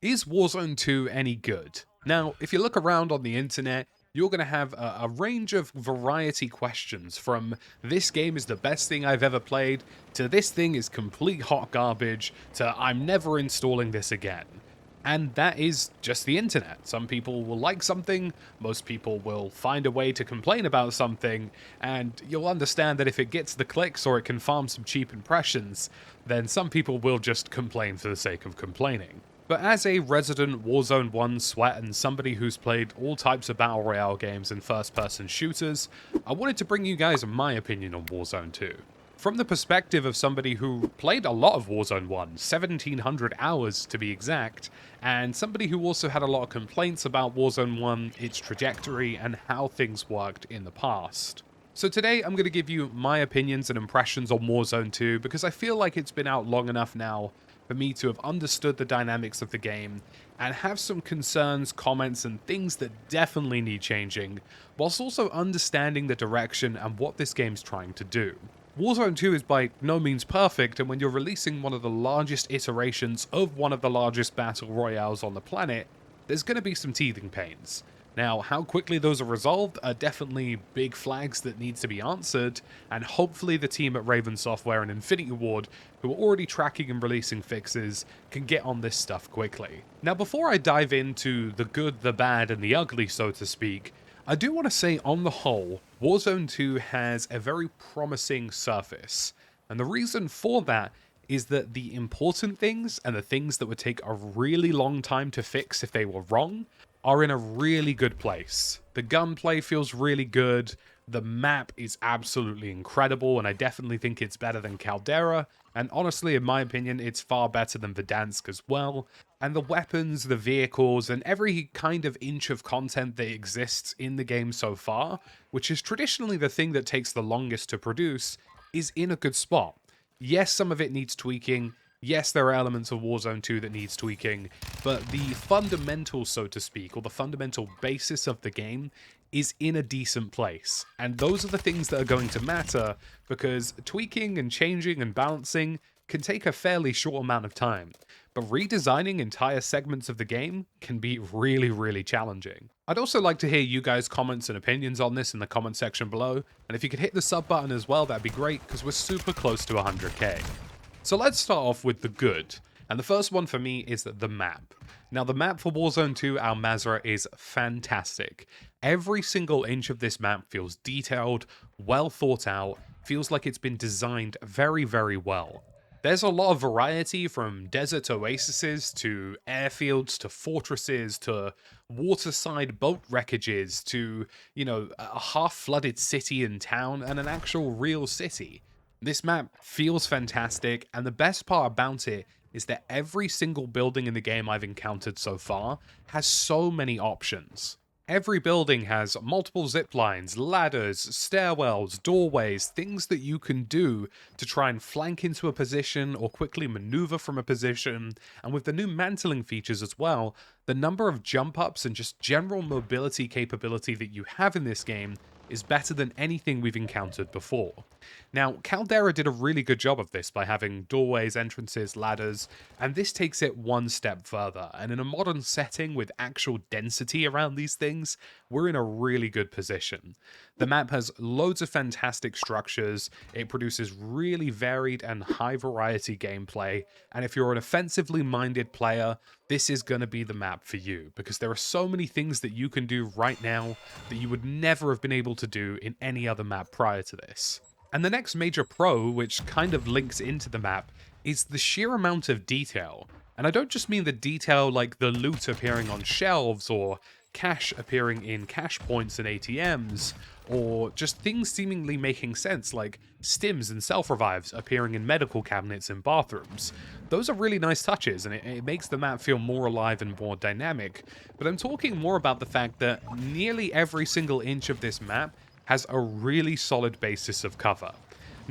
Is Warzone 2 any good? Now, if you look around on the internet, you're going to have a range of variety questions from this game is the best thing I've ever played, to this thing is complete hot garbage, to I'm never installing this again. And that is just the internet. Some people will like something, most people will find a way to complain about something, and you'll understand that if it gets the clicks or it can farm some cheap impressions, then some people will just complain for the sake of complaining. But as a resident Warzone 1 sweat and somebody who's played all types of Battle Royale games and first-person shooters, I wanted to bring you guys my opinion on Warzone 2. From the perspective of somebody who played a lot of Warzone 1, 1700 hours to be exact, and somebody who also had a lot of complaints about Warzone 1, its trajectory, and how things worked in the past. So today I'm going to give you my opinions and impressions on Warzone 2 because I feel like it's been out long enough now for me to have understood the dynamics of the game and have some concerns, comments, and things that definitely need changing, whilst also understanding the direction and what this game's trying to do. Warzone 2 is by no means perfect, and when you're releasing one of the largest iterations of one of the largest battle royales on the planet, there's going to be some teething pains. Now, how quickly those are resolved are definitely big flags that needs to be answered, and hopefully the team at Raven Software and Infinity Ward, who are already tracking and releasing fixes, can get on this stuff quickly. Now, before I dive into the good, the bad, and the ugly, so to speak, I do want to say on the whole, Warzone 2 has a very promising surface, and the reason for that is that the important things and the things that would take a really long time to fix if they were wrong are in a really good place. The gunplay feels really good, the map is absolutely incredible, and I definitely think it's better than Caldera, and honestly, in my opinion, it's far better than Verdansk as well. And the weapons, the vehicles, and every kind of inch of content that exists in the game so far, which is traditionally the thing that takes the longest to produce, is in a good spot. Yes, some of it needs tweaking. Yes, there are elements of Warzone 2 that needs tweaking, but the fundamentals, so to speak, or the fundamental basis of the game is in a decent place. And those are the things that are going to matter, because tweaking and changing and balancing can take a fairly short amount of time. But redesigning entire segments of the game can be really, really challenging. I'd also like to hear you guys' comments and opinions on this in the comment section below, and if you could hit the sub button as well, that'd be great, because we're super close to 100k. So let's start off with the good, and the first one for me is the map. Now the map for Warzone 2 Al Mazrah is fantastic. Every single inch of this map feels detailed, well thought out, feels like it's been designed very, very well. There's a lot of variety from desert oases to airfields to fortresses to waterside boat wreckages to, a half-flooded city and town and an actual real city. This map feels fantastic, and the best part about it is that every single building in the game I've encountered so far has so many options. Every building has multiple zip lines, ladders, stairwells, doorways, things that you can do to try and flank into a position or quickly maneuver from a position, and with the new mantling features as well, the number of jump ups and just general mobility capability that you have in this game is better than anything we've encountered before. Now, Caldera did a really good job of this by having doorways, entrances, ladders, and this takes it one step further, and in a modern setting with actual density around these things, we're in a really good position. The map has loads of fantastic structures, it produces really varied and high variety gameplay, and if you're an offensively minded player, this is going to be the map for you, because there are so many things that you can do right now that you would never have been able to do in any other map prior to this. And the next major pro, which kind of links into the map, is the sheer amount of detail. And I don't just mean the detail like the loot appearing on shelves, or cash appearing in cash points and ATMs, or just things seemingly making sense like stims and self-revives appearing in medical cabinets and bathrooms. Those are really nice touches, and it makes the map feel more alive and more dynamic, but I'm talking more about the fact that nearly every single inch of this map has a really solid basis of cover.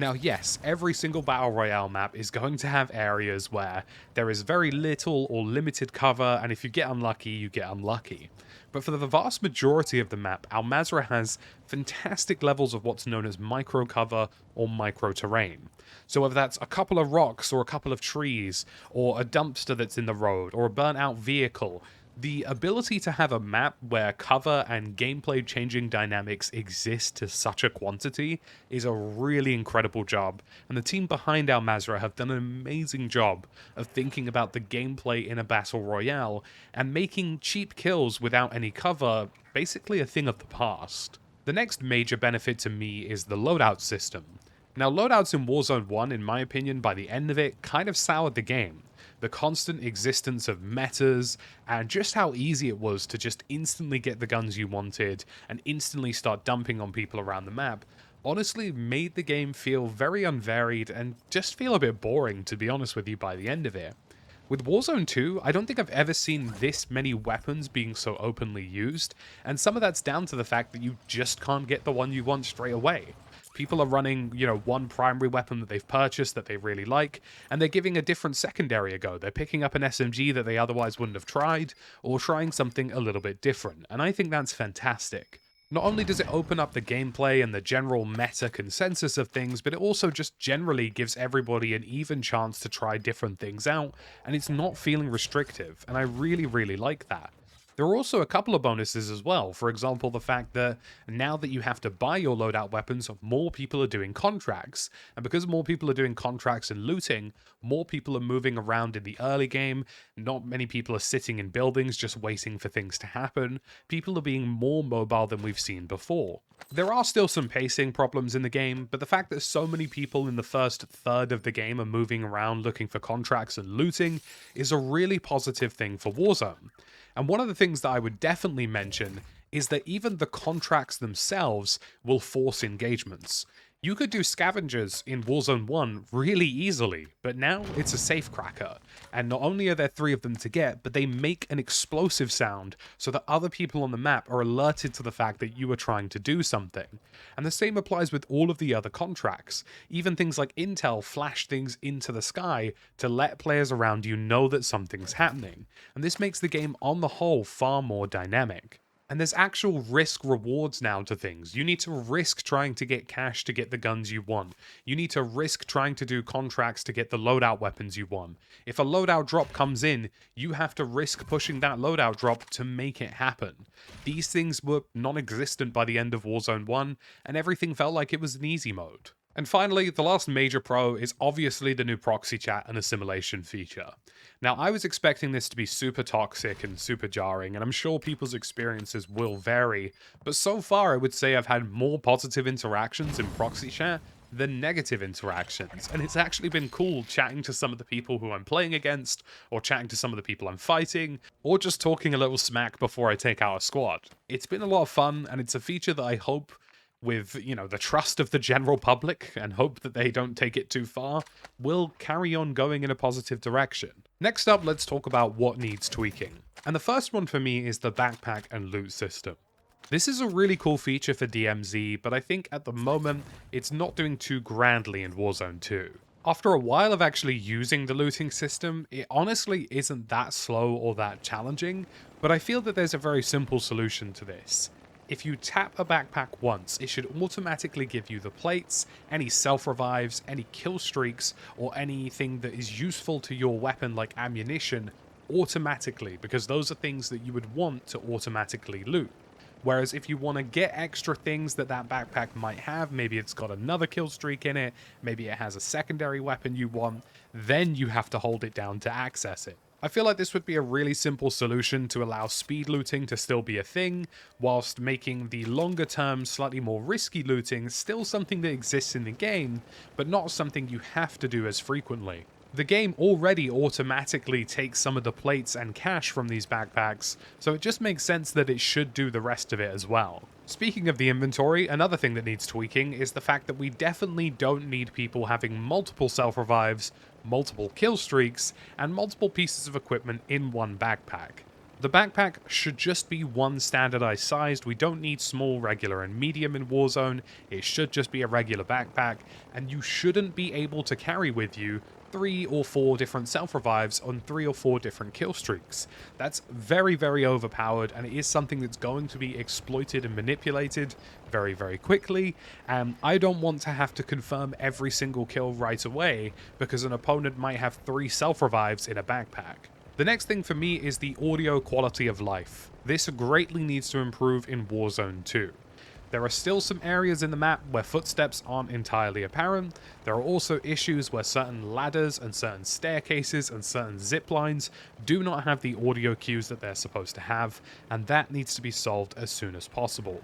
Now, yes, every single Battle Royale map is going to have areas where there is very little or limited cover, and if you get unlucky, you get unlucky. But for the vast majority of the map, Al Mazrah has fantastic levels of what's known as micro cover or micro terrain. So whether that's a couple of rocks or a couple of trees, or a dumpster that's in the road, or a burnt out vehicle, the ability to have a map where cover and gameplay changing dynamics exist to such a quantity is a really incredible job, and the team behind Al Mazrah have done an amazing job of thinking about the gameplay in a battle royale and making cheap kills without any cover basically a thing of the past. The next major benefit to me is the loadout system. Now, loadouts in Warzone 1, in my opinion, by the end of it, kind of soured the game. The constant existence of metas, and just how easy it was to just instantly get the guns you wanted, and instantly start dumping on people around the map, honestly made the game feel very unvaried, and just feel a bit boring, to be honest with you, by the end of it. With Warzone 2, I don't think I've ever seen this many weapons being so openly used, and some of that's down to the fact that you just can't get the one you want straight away. People are running, one primary weapon that they've purchased that they really like, and they're giving a different secondary a go. They're picking up an SMG that they otherwise wouldn't have tried, or trying something a little bit different, and I think that's fantastic. Not only does it open up the gameplay and the general meta consensus of things, but it also just generally gives everybody an even chance to try different things out, and it's not feeling restrictive, and I really, really like that. There are also a couple of bonuses as well. For example, the fact that now that you have to buy your loadout weapons, more people are doing contracts. And because more people are doing contracts and looting, more people are moving around in the early game. Not many people are sitting in buildings just waiting for things to happen. People are being more mobile than we've seen before. There are still some pacing problems in the game, but the fact that so many people in the first third of the game are moving around looking for contracts and looting is a really positive thing for Warzone. And one of the things that I would definitely mention is that even the contracts themselves will force engagements. You could do scavengers in Warzone 1 really easily, but now it's a safecracker. And not only are there 3 of them to get, but they make an explosive sound so that other people on the map are alerted to the fact that you are trying to do something. And the same applies with all of the other contracts. Even things like intel flash things into the sky to let players around you know that something's happening. And this makes the game on the whole far more dynamic. And there's actual risk rewards now to things. You need to risk trying to get cash to get the guns you want. You need to risk trying to do contracts to get the loadout weapons you want. If a loadout drop comes in, you have to risk pushing that loadout drop to make it happen. These things were non-existent by the end of Warzone 1, and everything felt like it was in easy mode. And finally, the last major pro is obviously the new proxy chat and assimilation feature. Now, I was expecting this to be super toxic and super jarring, and I'm sure people's experiences will vary, but so far I would say I've had more positive interactions in proxy chat than negative interactions, and it's actually been cool chatting to some of the people who I'm playing against, or chatting to some of the people I'm fighting, or just talking a little smack before I take out a squad. It's been a lot of fun, and it's a feature that I hope with, the trust of the general public, and hope that they don't take it too far, will carry on going in a positive direction. Next up, let's talk about what needs tweaking. And the first one for me is the backpack and loot system. This is a really cool feature for DMZ, but I think at the moment, it's not doing too grandly in Warzone 2. After a while of actually using the looting system, it honestly isn't that slow or that challenging, but I feel that there's a very simple solution to this. If you tap a backpack once, it should automatically give you the plates, any self-revives, any kill streaks, or anything that is useful to your weapon like ammunition automatically, because those are things that you would want to automatically loot. Whereas if you want to get extra things that backpack might have, maybe it's got another kill streak in it, maybe it has a secondary weapon you want, then you have to hold it down to access it. I feel like this would be a really simple solution to allow speed looting to still be a thing, whilst making the longer term, slightly more risky looting still something that exists in the game, but not something you have to do as frequently. The game already automatically takes some of the plates and cash from these backpacks, so it just makes sense that it should do the rest of it as well. Speaking of the inventory, another thing that needs tweaking is the fact that we definitely don't need people having multiple self-revives, multiple kill streaks, and multiple pieces of equipment in one backpack. The backpack should just be one standardized size. We don't need small, regular, and medium in Warzone. It should just be a regular backpack, and you shouldn't be able to carry with you 3 or 4 different self-revives on 3 or 4 different kill streaks. That's very, very overpowered, and it is something that's going to be exploited and manipulated very, very quickly, and I don't want to have to confirm every single kill right away because an opponent might have 3 self-revives in a backpack. The next thing for me is the audio quality of life. This greatly needs to improve in Warzone 2. There are still some areas in the map where footsteps aren't entirely apparent. There are also issues where certain ladders and certain staircases and certain zip lines do not have the audio cues that they're supposed to have, and that needs to be solved as soon as possible.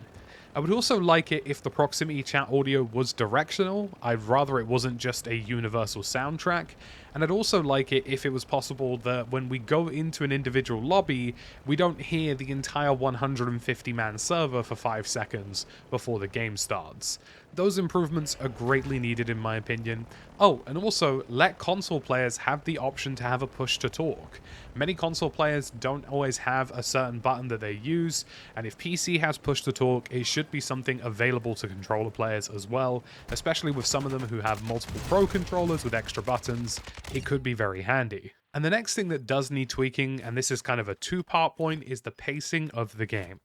I would also like it if the proximity chat audio was directional. I'd rather it wasn't just a universal soundtrack. And I'd also like it if it was possible that when we go into an individual lobby, we don't hear the entire 150-man server for 5 seconds before the game starts. Those improvements are greatly needed in my opinion. Oh, and also let console players have the option to have a push to talk. Many console players don't always have a certain button that they use, and if PC has push to talk, it should be something available to controller players as well, especially with some of them who have multiple pro controllers with extra buttons. It could be very handy. And the next thing that does need tweaking, and this is kind of a two-part point, is the pacing of the game.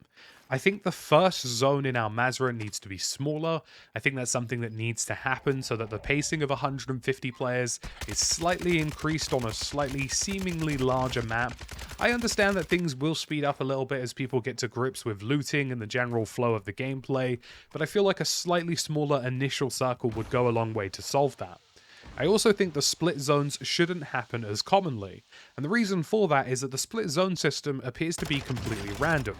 I think the first zone in Al Mazrah needs to be smaller. I think that's something that needs to happen so that the pacing of 150 players is slightly increased on a slightly seemingly larger map. I understand that things will speed up a little bit as people get to grips with looting and the general flow of the gameplay, but I feel like a slightly smaller initial circle would go a long way to solve that. I also think the split zones shouldn't happen as commonly, and the reason for that is that the split zone system appears to be completely random,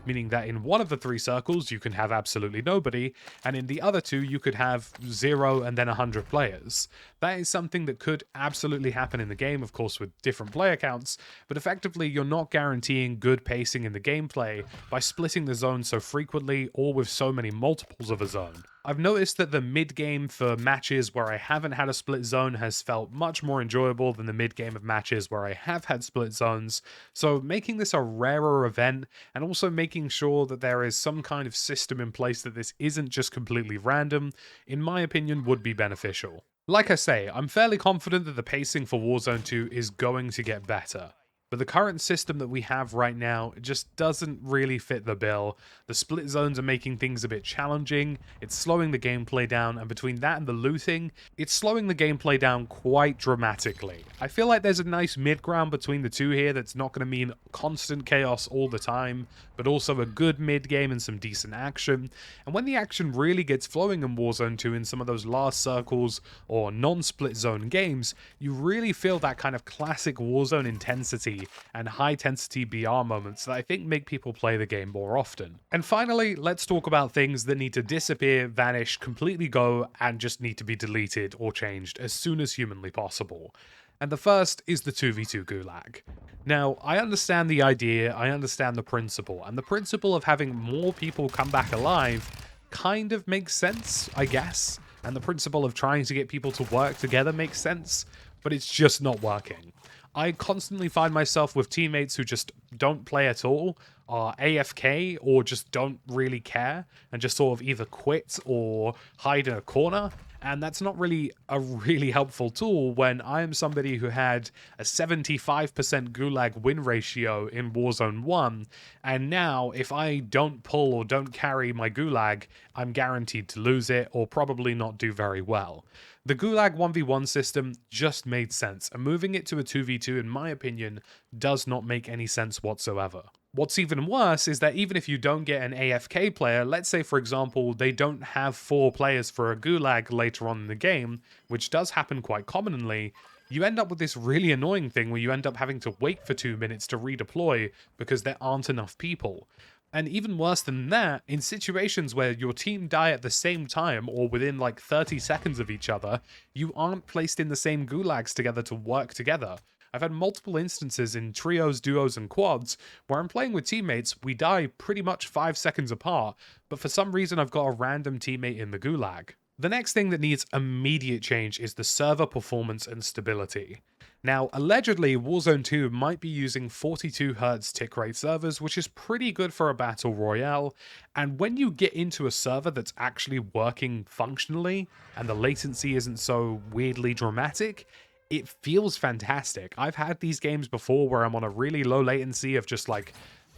meaning that in one of the 3 circles you can have absolutely nobody, and in the other 2 you could have 0 and then 100 players. That is something that could absolutely happen in the game, of course with different player counts, but effectively you're not guaranteeing good pacing in the gameplay by splitting the zone so frequently or with so many multiples of a zone. I've noticed that the mid-game for matches where I haven't had a split zone has felt much more enjoyable than the mid-game of matches where I have had split zones, so making this a rarer event and also making sure that there is some kind of system in place that this isn't just completely random, in my opinion would be beneficial. Like I say, I'm fairly confident that the pacing for Warzone 2 is going to get better. But the current system that we have right now just doesn't really fit the bill. The split zones are making things a bit challenging, it's slowing the gameplay down, and between that and the looting, it's slowing the gameplay down quite dramatically. I feel like there's a nice mid-ground between the two here that's not going to mean constant chaos all the time, but also a good mid-game and some decent action. And when the action really gets flowing in Warzone 2 in some of those last circles or non-split zone games, you really feel that kind of classic Warzone intensity and high-intensity BR moments that I think make people play the game more often. And finally, let's talk about things that need to disappear, vanish, completely go, and just need to be deleted or changed as soon as humanly possible. And the first is the 2v2 gulag. Now, I understand the idea, I understand the principle, and the principle of having more people come back alive kind of makes sense, I guess, and the principle of trying to get people to work together makes sense, but it's just not working. I constantly find myself with teammates who just don't play at all, are AFK, or just don't really care, and just sort of either quit or hide in a corner. And that's not really a really helpful tool when I am somebody who had a 75% gulag win ratio in Warzone 1, and now if I don't pull or don't carry my gulag, I'm guaranteed to lose it or probably not do very well. The gulag 1v1 system just made sense, and moving it to a 2v2, in my opinion, does not make any sense whatsoever. What's even worse is that even if you don't get an AFK player, let's say for example they don't have 4 players for a gulag later on in the game, which does happen quite commonly, you end up with this really annoying thing where you end up having to wait for 2 minutes to redeploy because there aren't enough people. And even worse than that, in situations where your team die at the same time or within like 30 seconds of each other, you aren't placed in the same gulags together to work together. I've had multiple instances in trios, duos, and quads where I'm playing with teammates, we die pretty much 5 seconds apart, but for some reason I've got a random teammate in the gulag. The next thing that needs immediate change is the server performance and stability. Now, allegedly, Warzone 2 might be using 42Hz tick rate servers, which is pretty good for a battle royale. And when you get into a server that's actually working functionally and the latency isn't so weirdly dramatic, it feels fantastic. I've had these games before where I'm on a really low latency of just like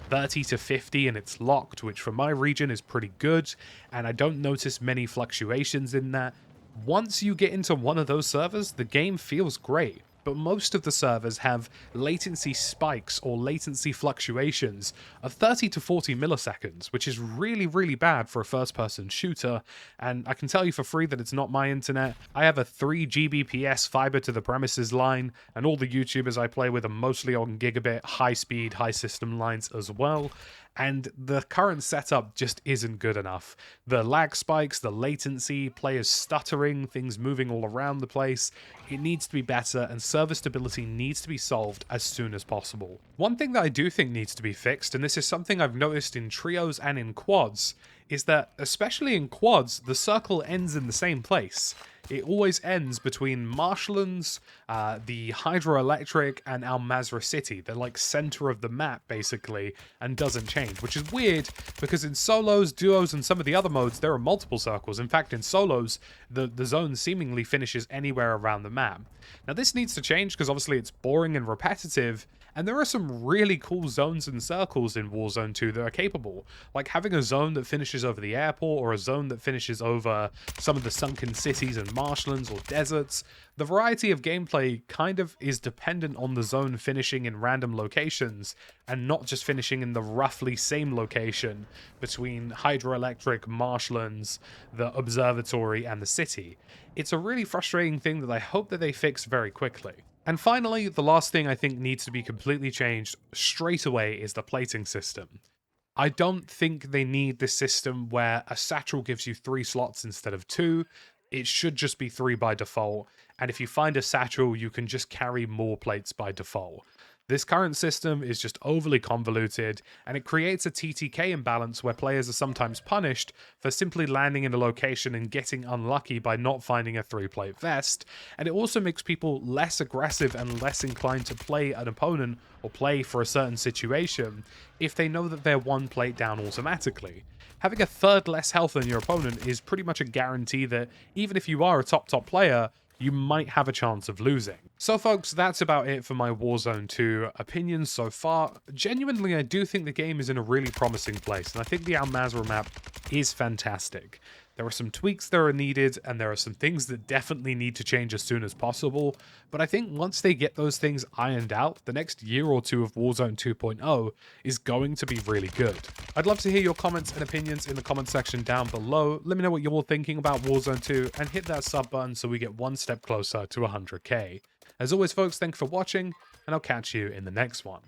30 to 50 and it's locked, which for my region is pretty good, and I don't notice many fluctuations in that. Once you get into one of those servers, the game feels great, but most of the servers have latency spikes or latency fluctuations of 30 to 40 milliseconds, which is really, really bad for a first-person shooter, and I can tell you for free that it's not my internet. I have a 3 Gbps fiber to the premises line, and all the YouTubers I play with are mostly on gigabit, high-speed, high-system lines as well, and the current setup just isn't good enough. The lag spikes, the latency, players stuttering, things moving all around the place, it needs to be better, and server stability needs to be solved as soon as possible. One thing that I do think needs to be fixed, and this is something I've noticed in trios and in quads, is that, especially in quads, the circle ends in the same place. It always ends between Marshlands, the Hydroelectric, and Al Mazrah City. They're like center of the map, basically, and doesn't change, which is weird, because in solos, duos, and some of the other modes, there are multiple circles. In fact, in solos, the zone seemingly finishes anywhere around the map. Now, this needs to change, because obviously it's boring and repetitive, and there are some really cool zones and circles in Warzone 2 that are capable, like having a zone that finishes over the airport, or a zone that finishes over some of the sunken cities and marshlands or deserts. The variety of gameplay kind of is dependent on the zone finishing in random locations, and not just finishing in the roughly same location between Hydroelectric, marshlands, the observatory, and the city. It's a really frustrating thing that I hope that they fix very quickly. And finally, the last thing I think needs to be completely changed straight away is the plating system. I don't think they need this system where a satchel gives you 3 slots instead of 2. It should just be 3 by default, and if you find a satchel, you can just carry more plates by default. This current system is just overly convoluted, and it creates a TTK imbalance where players are sometimes punished for simply landing in a location and getting unlucky by not finding a 3-plate vest, and it also makes people less aggressive and less inclined to play an opponent or play for a certain situation if they know that they're 1 plate down automatically. Having a third less health than your opponent is pretty much a guarantee that even if you are a top player, you might have a chance of losing. So folks, that's about it for my Warzone 2 opinions so far. Genuinely, I do think the game is in a really promising place, and I think the Al Mazrah map is fantastic. There are some tweaks that are needed, and there are some things that definitely need to change as soon as possible, but I think once they get those things ironed out, the next year or two of Warzone 2.0 is going to be really good. I'd love to hear your comments and opinions in the comment section down below. Let me know what you're thinking about Warzone 2, and hit that sub button so we get one step closer to 100k. As always folks, thanks for watching, and I'll catch you in the next one.